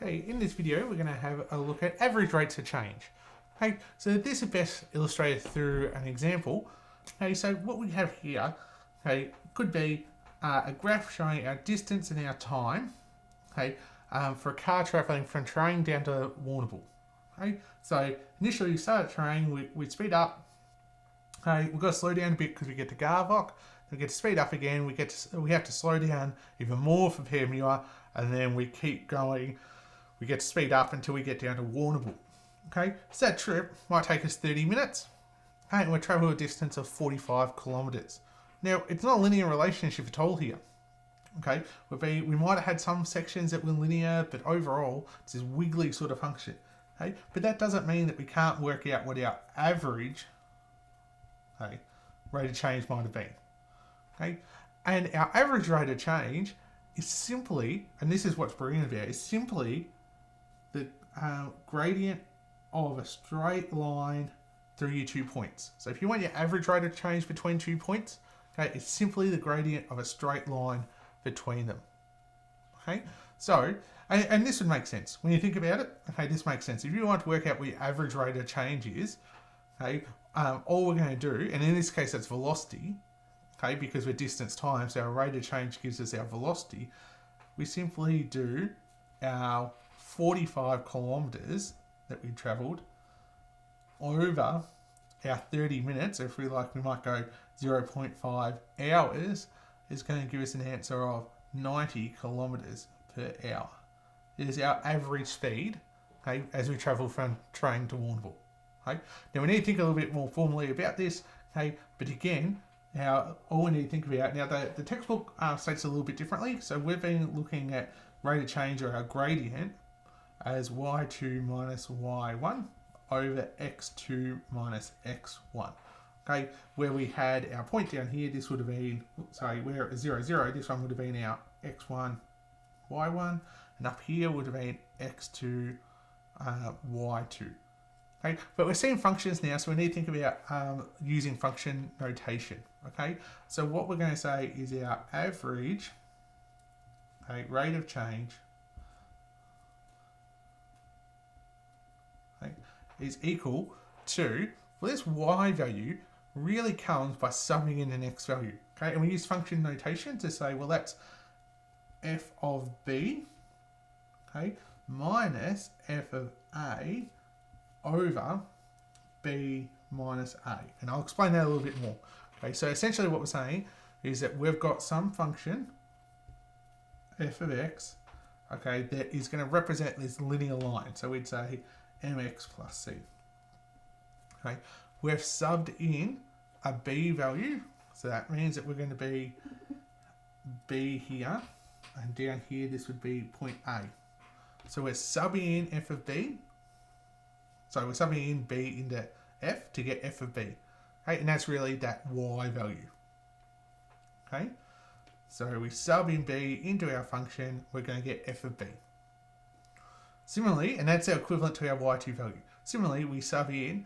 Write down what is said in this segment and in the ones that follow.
Okay, in this video we're going to have a look at average rates of change. Okay, so this is best illustrated through an example. Okay, so what we have here, okay, could be a graph showing our distance and our time, okay, for a car travelling from Terang down to Warrnambool. Okay, so initially we start at Terang, we speed up. Okay, we've got to slow down a bit because we get to Garvock. We get to speed up again. We have to slow down even more for Permuir, and then we keep going. We get to speed up until we get down to Warrnambool. Okay, so that trip might take us 30 minutes. Okay, and we're traveling a distance of 45 kilometres. Now, it's not a linear relationship at all here. Okay, we might have had some sections that were linear, but overall, it's this wiggly sort of function. Okay, but that doesn't mean that we can't work out what our average rate of change might have been. Okay, and our average rate of change is simply, and this is what's brilliant about it, is simply the gradient of a straight line through your 2 points. So if you want your average rate of change between 2 points, okay, it's simply the gradient of a straight line between them. Okay, so, and this would make sense. When you think about it, okay, this makes sense. If you want to work out what your average rate of change is, okay, all we're going to do, and in this case that's velocity, okay, because we're distance time, so our rate of change gives us our velocity, we simply do our 45 kilometres that we travelled over our 30 minutes. If we like, we might go 0.5 hours, is going to give us an answer of 90 kilometres per hour. It is our average speed, okay, as we travel from Terang to Warrnambool. Okay? Now we need to think a little bit more formally about this, okay, but again, all we need to think about, now the textbook states a little bit differently, so we've been looking at rate of change or our gradient as y2 minus y1 over x2 minus x1. Okay, where we had our point down here, this would have been, sorry, we're at 0, 0, this one would have been our x1, y1, and up here would have been x2, y2. Okay, but we're seeing functions now, so we need to think about using function notation. Okay, so what we're going to say is our average rate of change is equal to, well, this y value really comes by subbing in an x value. Okay, and we use function notation to say, well, that's f of b, okay, minus f of a over b minus a. And I'll explain that a little bit more. Okay, so essentially what we're saying is that we've got some function, f of x, okay, that is going to represent this linear line. So we'd say mx plus c. Okay, we've subbed in a b value, so that means that we're going to be b here, and down here this would be point A. So we're subbing in f of b, so we're subbing in b into f to get f of b. Okay, and that's really that y value. Okay, so we sub in b into our function, we're going to get f of b. Similarly, and that's our equivalent to our y2 value. Similarly, we sub in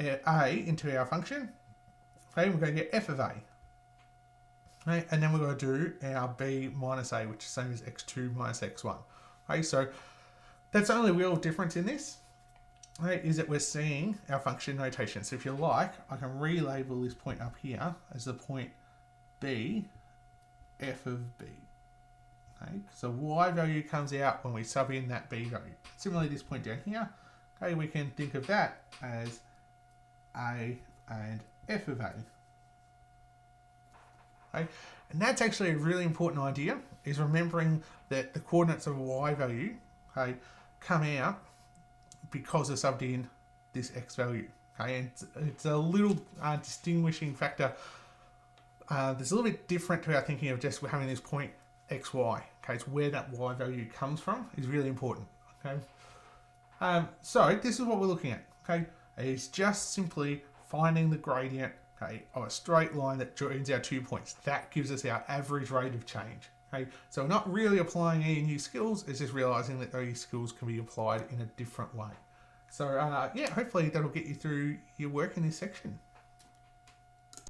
a into our function. Okay, we're going to get f of a. Okay, and then we're going to do our b minus a, which is the same as x2 minus x1. Okay, so that's the only real difference in this, okay, is that we're seeing our function notation. So if you like, I can relabel this point up here as the point b, f of b. Okay, so y value comes out when we sub in that b value. Similarly, this point down here, okay, we can think of that as a and f of a. Okay, and that's actually a really important idea, is remembering that the coordinates of a y value, okay, come out because of subbed in this x value. Okay, and it's a little distinguishing factor. There's a little bit different to our thinking of just having this point xy. Okay, it's where that y value comes from is really important. Okay, so this is what we're looking at. Okay, it's just simply finding the gradient, okay, of a straight line that joins our 2 points. That gives us our average rate of change. Okay, so we're not really applying any new skills. It's just realizing that those skills can be applied in a different way. So yeah, hopefully that'll get you through your work in this section.